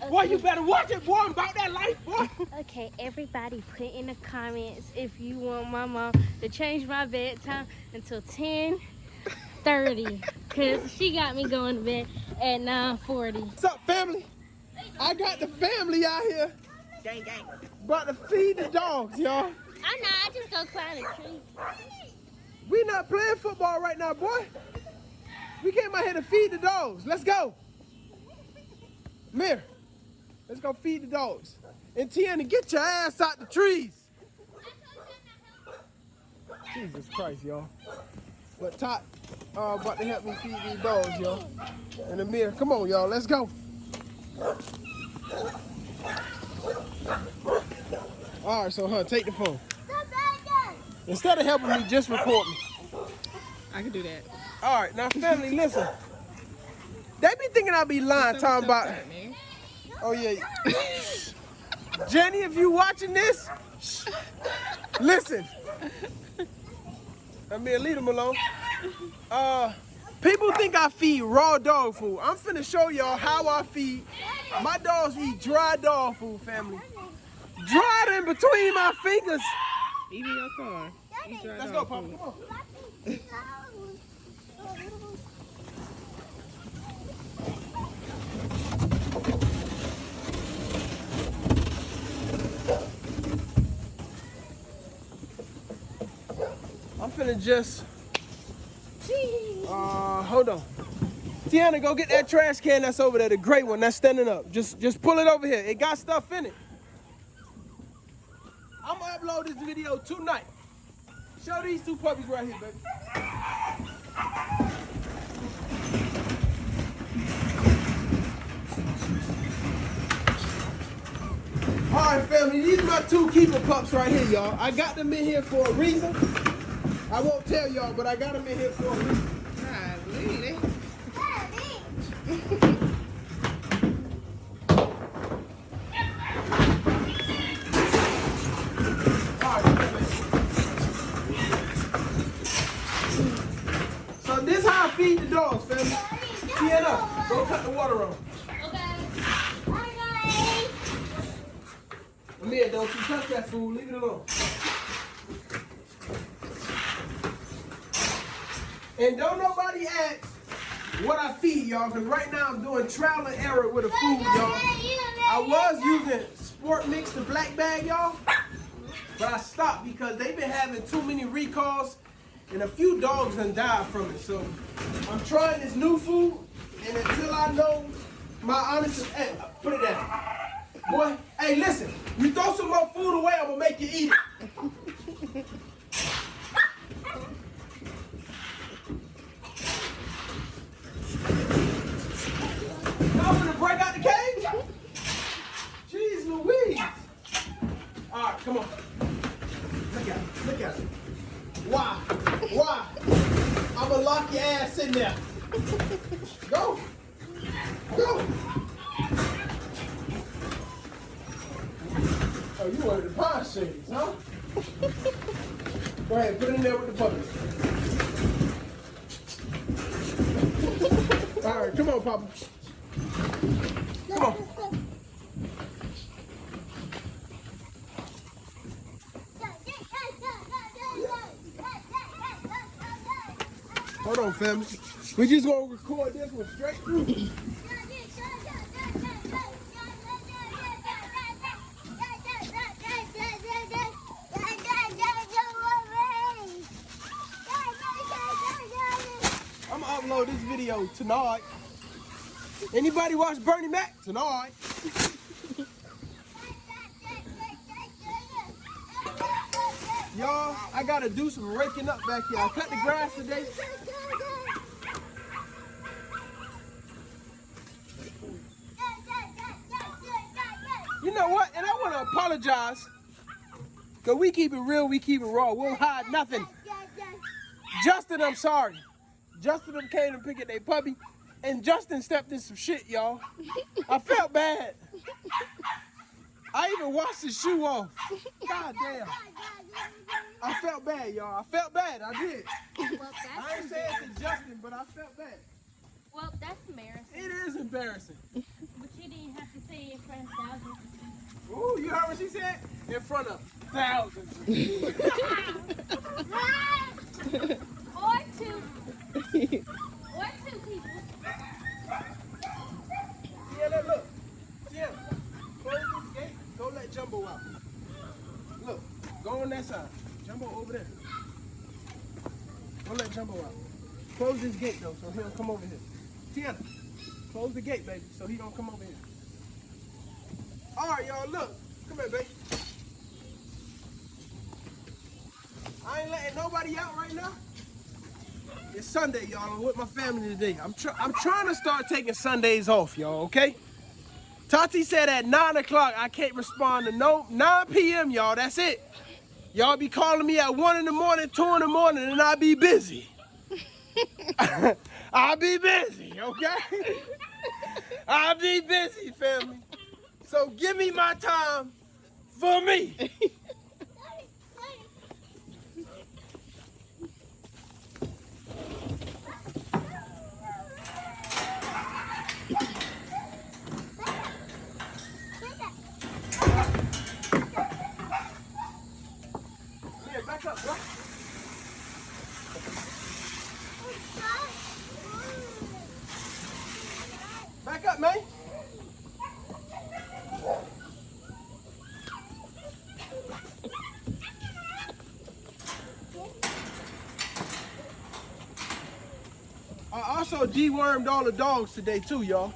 Okay. Boy, you better watch it, boy. I'm about that life, boy. Okay, everybody put in the comments if you want my mom to change my bedtime until 10:30, because she got me going to bed at 9:40. What's up, family? I got the family out here. Gang, gang. About to feed the dogs, y'all. I just go climb a tree. We not playing football right now, boy. We came out here to feed the dogs. Let's go. Mir, let's go feed the dogs. And Tiana, get your ass out the trees. Jesus Christ, y'all. But Tot about to help me feed these dogs, y'all. And Amir, come on, y'all, let's go. All right, so take the phone. Instead of helping me, just record me. I can do that. All right, now family, listen. They be thinking I be lying, talking about. Oh yeah. Jenny, if you watching this, listen. I mean, leave them alone. People think I feed raw dog food. I'm finna show y'all how I feed. My dogs eat dry dog food, family. Dried in between my fingers. Even your son. Let's go, Papa. Come on. I'm finna just, hold on. Tiana, go get that trash can that's over there, the gray one that's standing up. Just pull it over here. It got stuff in it. I'm gonna upload this video tonight. Show these two puppies right here, baby. All right, family, these are my two keeper pups right here, y'all. I got them in here for a reason. I won't tell y'all, but I got them in here for a reason. Really? So this is how I feed the dogs, family. Tiana, go cut the water on. Okay. Amir, don't you touch that food. Leave it alone. And don't nobody ask what I feed y'all, because right now I'm doing trial and error with the food, y'all. I was using Sport Mix, the black bag, y'all, but I stopped because they've been having too many recalls and a few dogs done died from it. So I'm trying this new food, and until I know my honest, hey, put it down. Boy, hey, listen, you throw some more food away, I'm gonna make you eat it. Y'all gonna break out the cage? Jeez Louise. All right, come on. Look at it, look at it. Why? I'm gonna lock your ass in there. Go. Oh, you wanted the pie shades, huh? Go ahead, put it in there with the puppies. All right, come on, Papa. Come on. Hold on, family. We just gonna record this one straight through. I'm gonna upload this video tonight. Anybody watch Bernie Mac? Tonight. Y'all, I gotta do some raking up back here. I cut the grass today. You know what? And I wanna apologize. Cause we keep it real, we keep it raw. We don't hide nothing. Justin, I'm sorry. Justin them came to pick up their puppy, and Justin stepped in some shit, y'all. I felt bad. I even washed his shoe off. God damn. I felt bad, y'all. I felt bad. I did. Well, I ain't saying it to Justin, but I felt bad. Well, that's embarrassing. It is embarrassing. But you didn't have to say it that in front of thousands of people. Or two people. Sienna, look. Sienna, close this gate. Go let Jumbo out. Look, go on that side. Jumbo over there. Go let Jumbo out. Close this gate though, so he don't come over here. Tiana, close the gate, baby, so he don't come over here. All right, y'all, look. Come here, baby. I ain't letting nobody out right now. It's Sunday, y'all. I'm with my family today. I'm trying to start taking Sundays off, y'all, okay? Tati said at 9 o'clock I can't respond to 9 p.m., y'all. That's it. Y'all be calling me at 1 in the morning, 2 in the morning, and I be busy. I'll be busy, okay? I'll be busy, family. So give me my time for me. Here, back up, bro. Back up, man. I also dewormed all the dogs today too, y'all.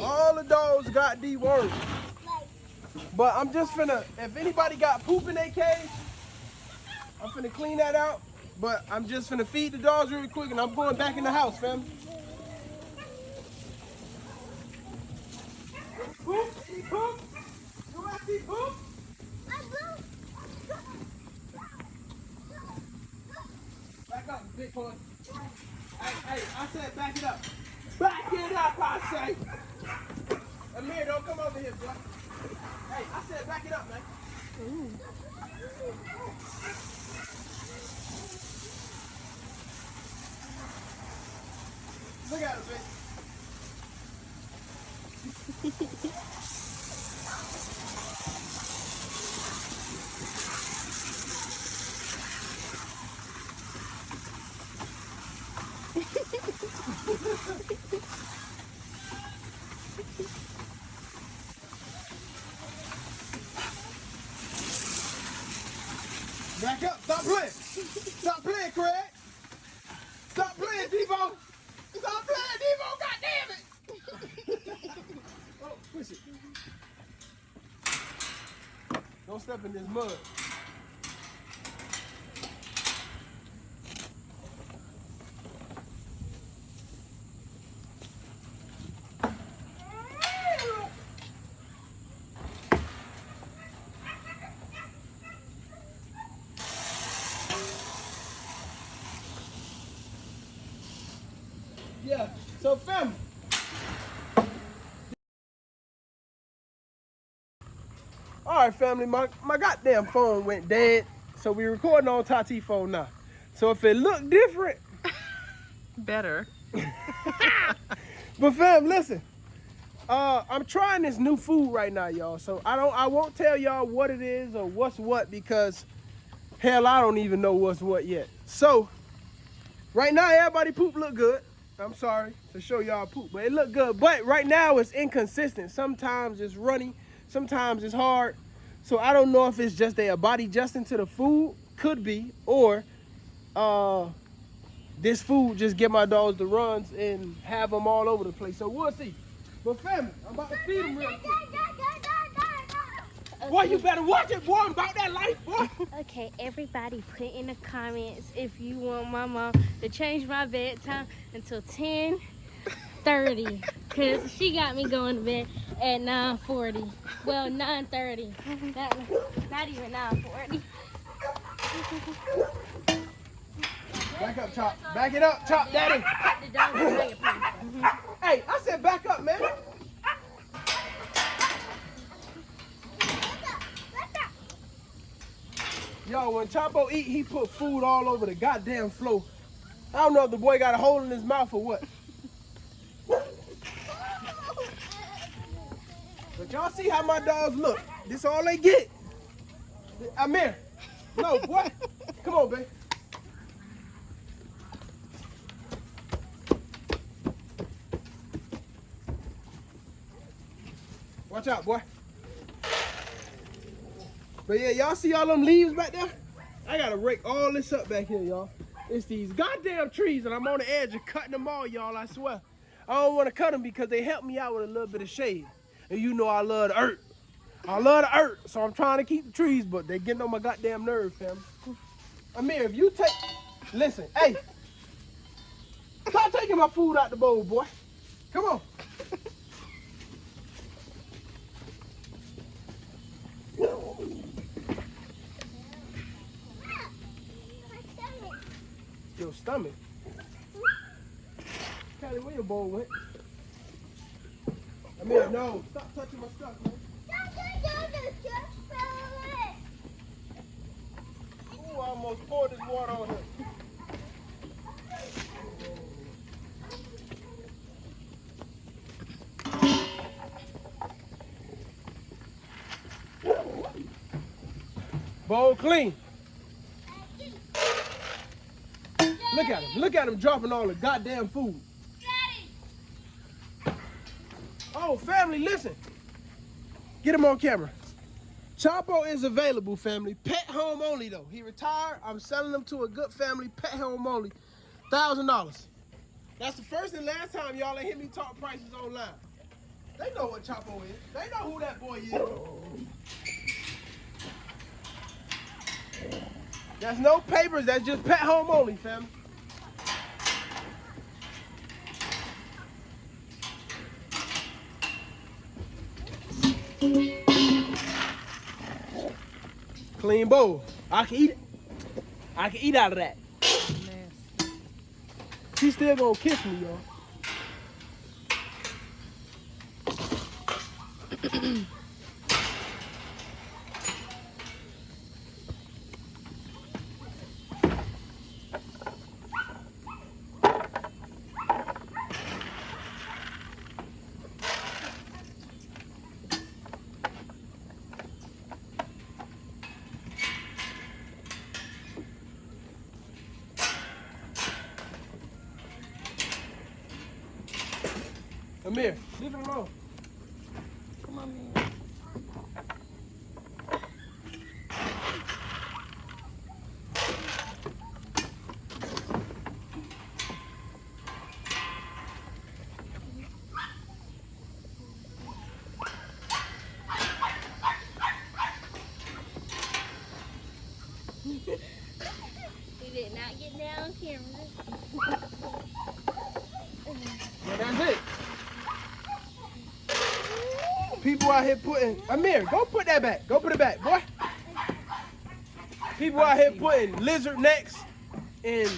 All the dogs got dewormed. But I'm just finna, if anybody got poop in their cage, I'm finna clean that out. But I'm just finna feed the dogs really quick and I'm going back in the house, fam. Poop? Any poop? You want to see poop? Back up, big boy. Hey, I said back it up. Back it up, I say. Amir, don't come over here, boy. Hey, I said back it up, man. Ooh. Look at it, bitch. Back up. Stop playing. Stop playing, Craig. Stop playing, Devo. Stop playing, Devo. God damn it. Oh, push it. Don't step in this mud. Yeah, so family. All right, family, my goddamn phone went dead, so we recording on Tati phone now. So if it look different, Better. but fam, listen, I'm trying this new food right now, y'all. So I won't tell y'all what it is or what's what because hell, I don't even know what's what yet. So right now, everybody poop look good. I'm sorry to show y'all poop, but it look good. But right now it's inconsistent. Sometimes it's runny, sometimes it's hard. So I don't know if it's just their body adjusting to the food, could be, or this food just get my dogs the runs and have them all over the place. So we'll see. But family, I'm about to feed them real quick. Boy, you better watch it, boy. I'm about that life, boy. Okay, everybody put in the comments if you want my mom to change my bedtime until 10:30, because she got me going to bed at 9:40. Well, 9:30. Not even 9:40. Back up, Chop. Back it up, Chop, Daddy. Hey, I said back up, man. Yo, when Chapo eat, he put food all over the goddamn floor. I don't know if the boy got a hole in his mouth or what. But y'all see how my dogs look. This all they get. Amir. No, boy. Come on, babe. Watch out, boy. But yeah, y'all see all them leaves back there? I gotta rake all this up back here, y'all. It's these goddamn trees, and I'm on the edge of cutting them all, y'all, I swear. I don't want to cut them because they help me out with a little bit of shade. And you know I love the earth. I love the earth, so I'm trying to keep the trees, but they're getting on my goddamn nerves, fam. Amir, if you take... Listen, hey. Stop taking my food out the bowl, boy. Come on. Your stomach. Callie, where your bowl went? Amir, no. Stop touching my stuff, man. Ooh, I almost poured this water on him. Bowl clean. Look at him. Look at him dropping all the goddamn food. Oh, family, listen. Get him on camera. Chapo is available, family. Pet home only, though. He retired. I'm selling him to a good family. Pet home only. $1,000. That's the first and last time y'all ain't hear me talk prices online. They know what Chapo is. They know who that boy is. There's no papers. That's just pet home only, family. Clean bowl. I can eat it. I can eat out of that. She's still gonna kiss me, y'all. Amir, leave it alone. Come on, man. He did not get down on camera. Well, that's it. People out here putting... Amir, go put that back. Go put it back, boy. People out here putting lizard necks and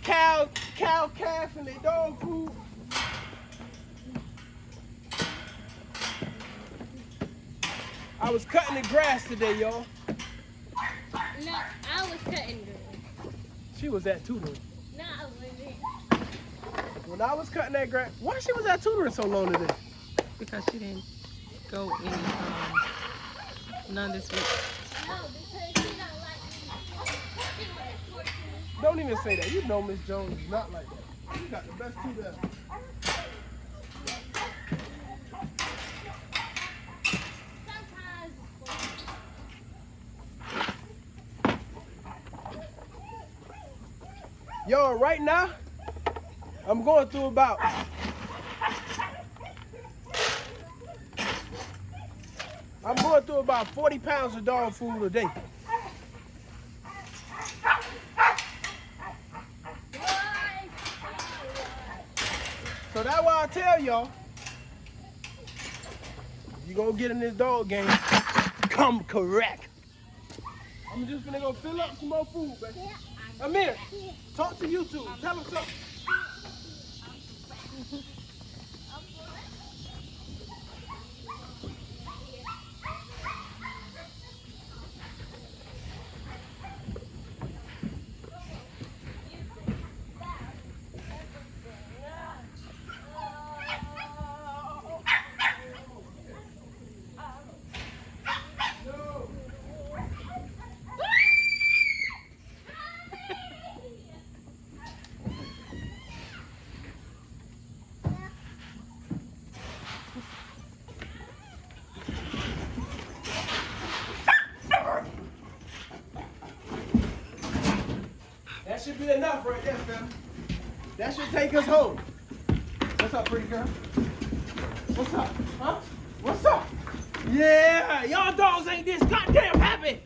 cow calf in their dog food. I was cutting the grass today, y'all. No, I was cutting grass. She was at tutoring. No, I wasn't. When I was cutting that grass... Why she was at tutoring so long today? Because she didn't go in none this week. No, because she don't like me. Don't even say that. You know Miss Jones is not like that. You got the best tutor ever. Sometimes it's fun. Yo, right now, I'm going through about... I'm going through about 40 pounds of dog food a day. So that's why I tell y'all, if you gonna get in this dog game, come correct. I'm just gonna go fill up some more food, baby. Amir, talk to YouTube. Tell them something. be enough right there, fam. That should take us home. What's up, pretty girl? What's up? Huh? What's up? Yeah, y'all dogs ain't this goddamn happy.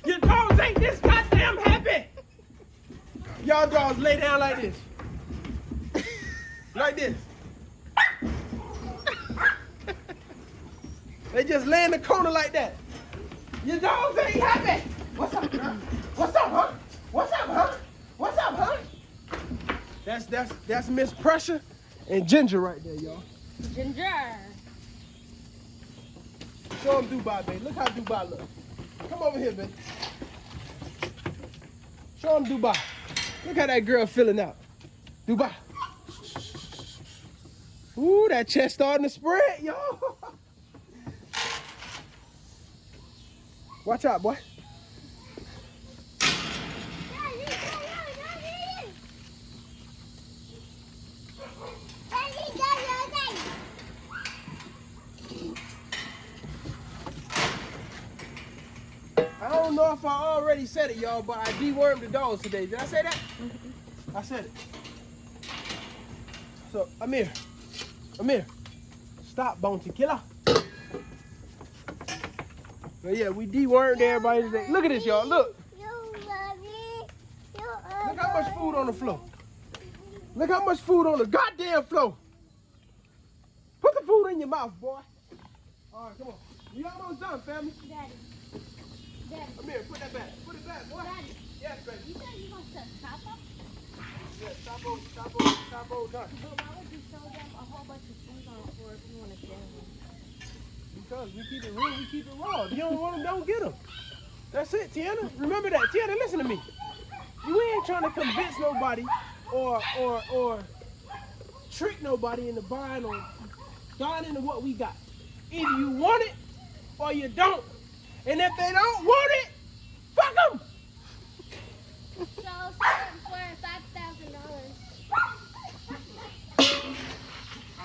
Your dogs ain't this goddamn happy. Y'all dogs lay down like this. Like this. They just lay in the corner like that. Your dogs ain't happy. What's up, girl? What's up, huh? What's up, huh? What's up, huh? That's Miss Pressure and Ginger right there, y'all. Ginger. Show them Dubai, babe. Look how Dubai looks. Come over here, babe. Show them Dubai. Look how that girl filling out. Dubai. Ooh, that chest starting to spread, y'all. Watch out, boy. I don't know if I already said it, y'all, but I dewormed the dogs today. Did I say that? I said it. So, Amir, stop, Bounty Killer. But yeah, we dewormed everybody today. Look at this, y'all. Look. Look how much food on the floor. Look how much food on the goddamn floor. Put the food in your mouth, boy. All right, come on. We almost done, family. Daddy. Amir, put that back. Put it back, boy. Daddy. Yes, baby. You said you want to top up? Yeah, stop done. But why would you show them a whole bunch of food on the floor if you want to sell them? Because we keep it real, we keep it raw. If you don't want them, don't get them. That's it, Tiana. Remember that. Tiana, listen to me. You ain't trying to convince nobody or trick nobody into buying or buying into what we got. Either you want it or you don't. And if they don't want it, fuck them. So, sell it for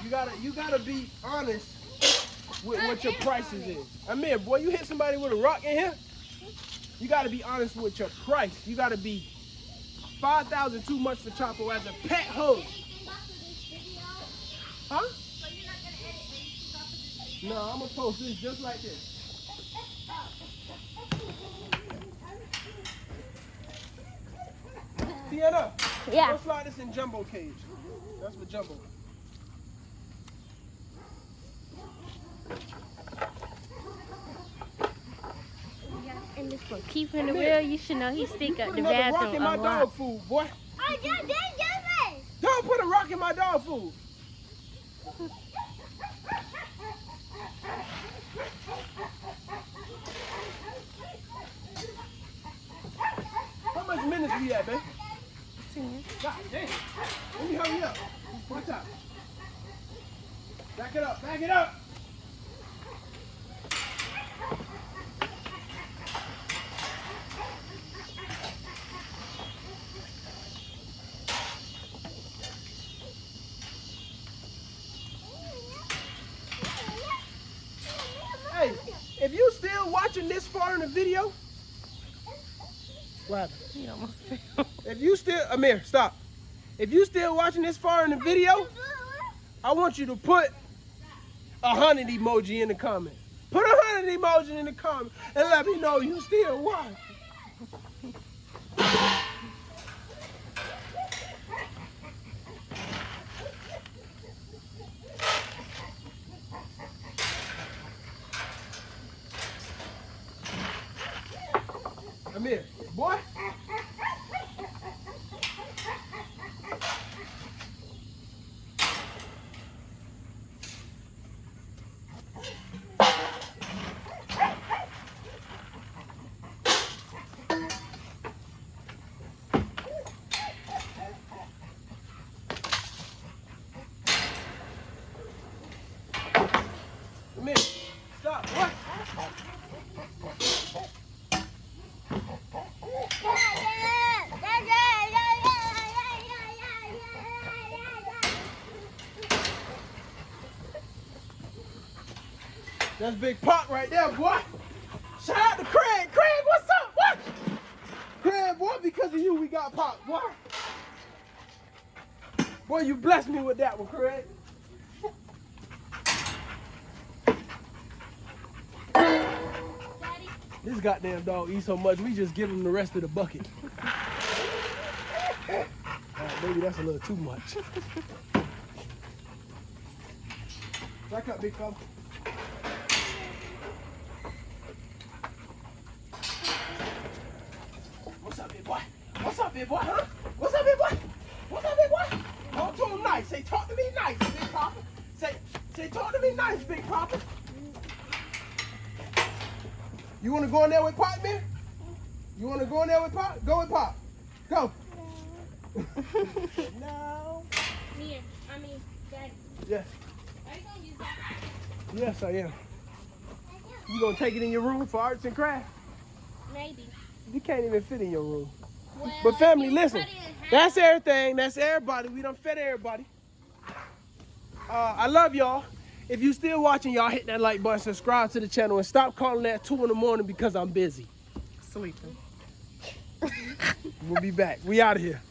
$5,000. You gotta be honest with what your prices is. I mean, boy, you hit somebody with a rock in here, you gotta be honest with your price. You gotta be $5,000 too much for Chapo as a pet hug. Huh? So you're not gonna edit anything off of this video? No, I'm gonna post this just like this. Tiana, Yeah. let's slide this in jumbo cage. That's for jumbo. And this for keeping it real, you should know he stick up Put the another rock bathroom in a my lot. dog food, boy. I just did it. Don't put a rock in my dog food. How much minutes we at, babe? 10. God damn. Let me hurry up. Watch out. Back it up. Back it up. Hey, if you still watching this far in the video, what happened? He almost fell. If you still, Amir, stop. If you still watching this far in the video, I want you to put 100 emoji in the comment. Put 100 emoji in the comment and let me know you still watching. Amir, boy. Amir, stop. What? That's Big Pop right there, boy. Shout out to Craig. Craig, what's up? What? Craig boy, because of you we got popped, boy. Boy, you blessed me with that one, correct? Daddy. This goddamn dog eats so much, we just give him the rest of the bucket. Maybe that's a little too much. Back up, big fella. What's up, big boy? What's up, big boy, huh? What's up, big boy? What's up, big boy? Talk to him nice. Say, talk to me nice, Big Papa. Say, talk to me nice, Big Papa. You want to go in there with Pop, man? You want to go in there with Pop? Go with Pop. Go. No. Mia, I mean, Daddy. Yes. Are you going to use that? Yes, I am. You gonna take it in your room for arts and crafts? Maybe. You can't even fit in your room. Well, But family, if you listen. cut it in half- That's everything. That's everybody. We done fed everybody. I love y'all. If you still watching, y'all hit that like button, subscribe to the channel, and stop calling at 2 in the morning because I'm busy. Sleeping. We'll be back. We out of here.